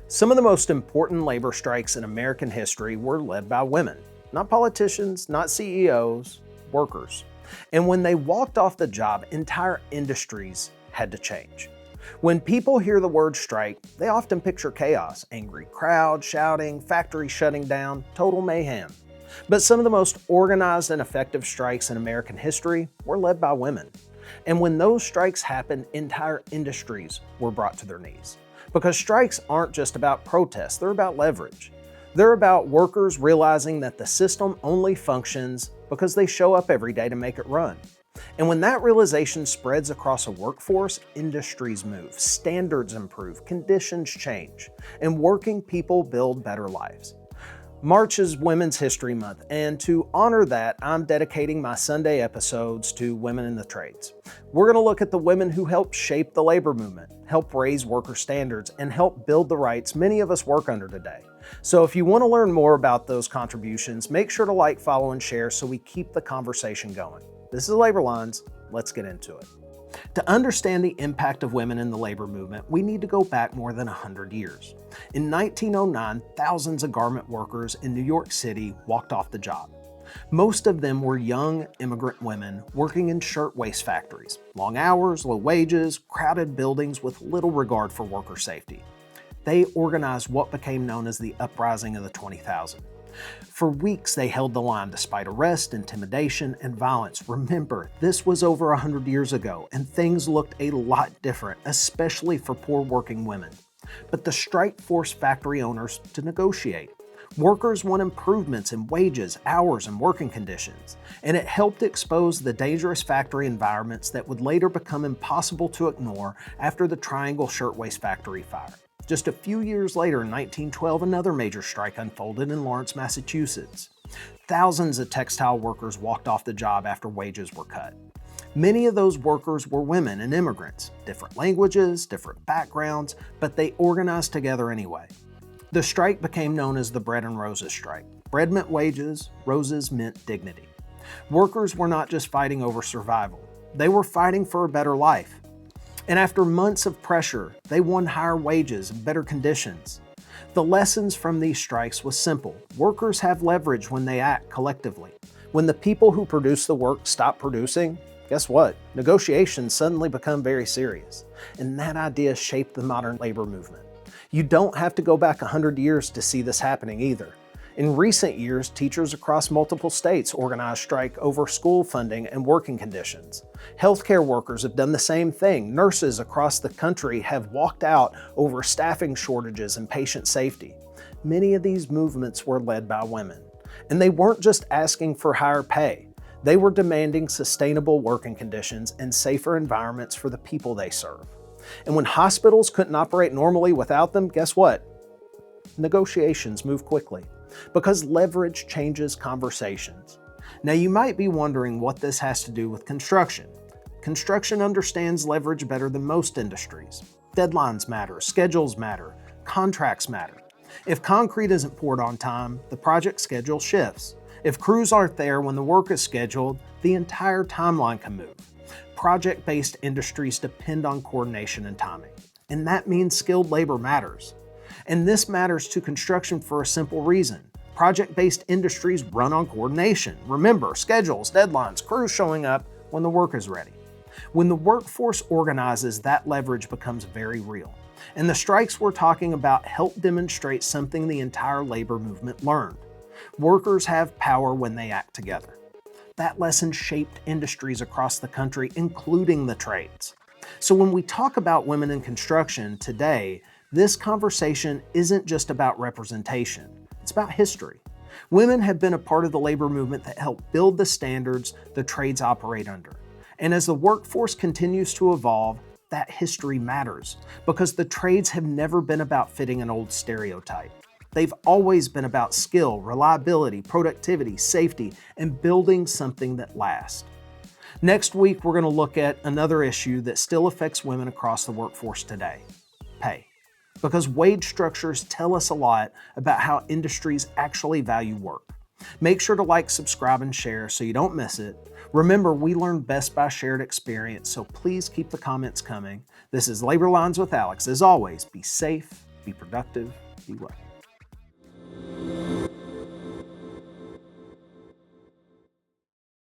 Some of the most important labor strikes in American history were led by women. Not politicians, not CEOs, workers. And when they walked off the job, entire industries had to change. When people hear the word strike, they often picture chaos, angry crowds shouting, factories shutting down, total mayhem. But some of the most organized and effective strikes in American history were led by women. And when those strikes happened, entire industries were brought to their knees. Because strikes aren't just about protests, they're about leverage. They're about workers realizing that the system only functions because they show up every day to make it run. And when that realization spreads across a workforce, industries move, standards improve, conditions change, and working people build better lives. March is Women's History Month, and to honor that, I'm dedicating my Sunday episodes to women in the trades. We're going to look at the women who helped shape the labor movement, help raise worker standards, and help build the rights many of us work under today. So if you want to learn more about those contributions, make sure to like, follow, and share so we keep the conversation going. This is Labor Lines. Let's get into it. To understand the impact of women in the labor movement, we need to go back more than 100 years. In 1909, thousands of garment workers in New York City walked off the job. Most of them were young immigrant women working in shirtwaist factories. Long hours, low wages, crowded buildings with little regard for worker safety. They organized what became known as the Uprising of the 20,000. For weeks, they held the line despite arrest, intimidation, and violence. Remember, this was over 100 years ago, and things looked a lot different, especially for poor working women. But the strike forced factory owners to negotiate. Workers want improvements in wages, hours, and working conditions, and it helped expose the dangerous factory environments that would later become impossible to ignore after the Triangle Shirtwaist Factory fire. Just a few years later, in 1912, another major strike unfolded in Lawrence, Massachusetts. Thousands of textile workers walked off the job after wages were cut. Many of those workers were women and immigrants, different languages, different backgrounds, but they organized together anyway. The strike became known as the Bread and Roses strike. Bread meant wages, roses meant dignity. Workers were not just fighting over survival, they were fighting for a better life. And after months of pressure, they won higher wages and better conditions. The lessons from these strikes was simple. Workers have leverage when they act collectively. When the people who produce the work stop producing, guess what? Negotiations suddenly become very serious. And that idea shaped the modern labor movement. You don't have to go back 100 years to see this happening either. In recent years, teachers across multiple states organized strike over school funding and working conditions. Healthcare workers have done the same thing. Nurses across the country have walked out over staffing shortages and patient safety. Many of these movements were led by women. And they weren't just asking for higher pay. They were demanding sustainable working conditions and safer environments for the people they serve. And when hospitals couldn't operate normally without them, guess what? Negotiations moved quickly. Because leverage changes conversations. Now you might be wondering what this has to do with construction. Construction understands leverage better than most industries. Deadlines matter, schedules matter, contracts matter. If concrete isn't poured on time, the project schedule shifts. If crews aren't there when the work is scheduled, the entire timeline can move. Project-based industries depend on coordination and timing. And that means skilled labor matters. And this matters to construction for a simple reason. Project-based industries run on coordination. Remember, schedules, deadlines, crews showing up when the work is ready. When the workforce organizes, that leverage becomes very real. And the strikes we're talking about help demonstrate something the entire labor movement learned. Workers have power when they act together. That lesson shaped industries across the country, including the trades. So when we talk about women in construction today, this conversation isn't just about representation, it's about history. Women have been a part of the labor movement that helped build the standards the trades operate under. And as the workforce continues to evolve, that history matters because the trades have never been about fitting an old stereotype. They've always been about skill, reliability, productivity, safety, and building something that lasts. Next week, we're going to look at another issue that still affects women across the workforce today: pay. Because wage structures tell us a lot about how industries actually value work. Make sure to like, subscribe, and share so you don't miss it. Remember, we learn best by shared experience, so please keep the comments coming. This is Labor Lines with Alex. As always, be safe, Be productive, be well.